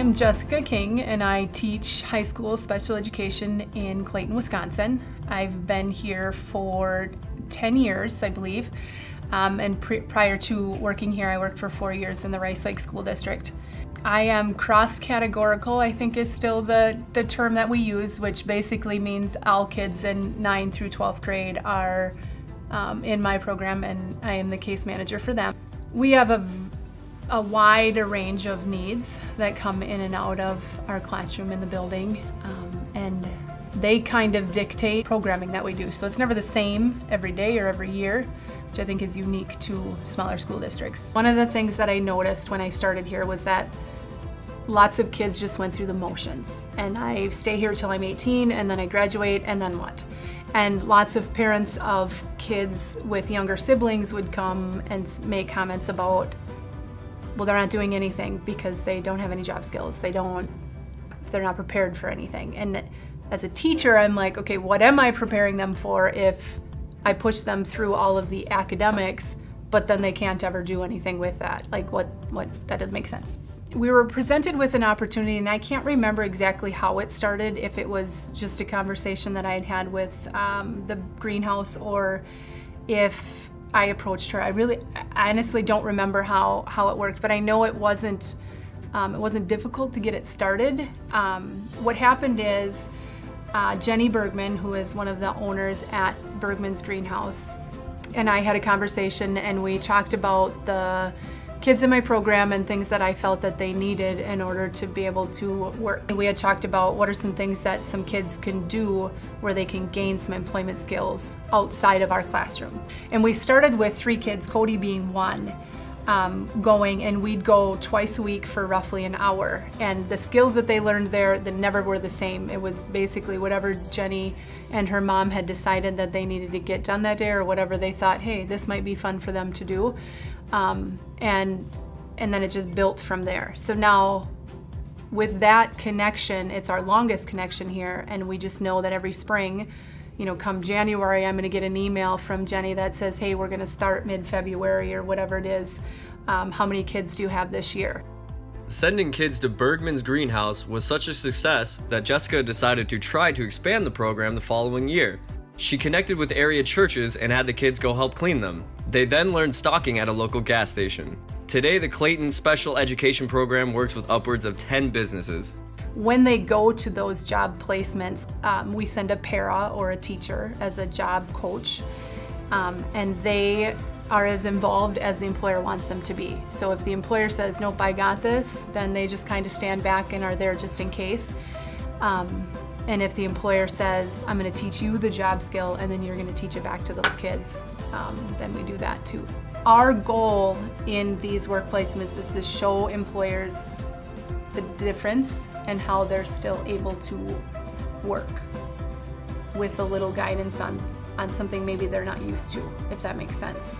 am Jessica King and I teach high school special education in Clayton, Wisconsin. I've been here for 10 years, I believe. Prior to working here, I worked for 4 years in the Rice Lake School District. I am cross-categorical, I think is still the term that we use, which basically means all kids in 9th through 12th grade are in my program, and I am the case manager for them. We have a wide range of needs that come in and out of our classroom in the building, and they kind of dictate programming that we do. So it's never the same every day or every year, which I think is unique to smaller school districts. One of the things that I noticed when I started here was that lots of kids just went through the motions. And I stay here till I'm 18, and then I graduate, and then what? And lots of parents of kids with younger siblings would come and make comments about, well, they're not doing anything because they don't have any job skills. They're not prepared for anything. And as a teacher, I'm like, okay, what am I preparing them for if I push them through all of the academics, but then they can't ever do anything with that? Like that doesn't make sense. We were presented with an opportunity, and I can't remember exactly how it started, if it was just a conversation that I had had with the greenhouse or if I approached her. I honestly don't remember how it worked, but I know it wasn't difficult to get it started. What happened is Jenny Bergman, who is one of the owners at Bergman's Greenhouse, and I had a conversation, and we talked about the kids in my program and things that I felt that they needed in order to be able to work. We had talked about what are some things that some kids can do where they can gain some employment skills outside of our classroom. And we started with 3 kids, Cody being one, going, and we'd go twice a week for roughly an hour. And the skills that they learned there, that never were the same. It was basically whatever Jenny and her mom had decided that they needed to get done that day, or whatever they thought, hey, this might be fun for them to do. And then it just built from there. So now with that connection, it's our longest connection here, and we just know that every spring, come January, I'm gonna get an email from Jenny that says, hey, we're gonna start mid-February or whatever it is. How many kids do you have this year? Sending kids to Bergman's Greenhouse was such a success that Jessica decided to try to expand the program the following year. She connected with area churches and had the kids go help clean them. They then learned stocking at a local gas station. Today, the Clayton Special Education Program works with upwards of 10 businesses. When they go to those job placements, we send a para or a teacher as a job coach, and they are as involved as the employer wants them to be. So if the employer says, nope, I got this, then they just kind of stand back and are there just in case. And if the employer says, I'm going to teach you the job skill and then you're going to teach it back to those kids, then we do that too. Our goal in these work placements is to show employers the difference and how they're still able to work with a little guidance on something maybe they're not used to, if that makes sense.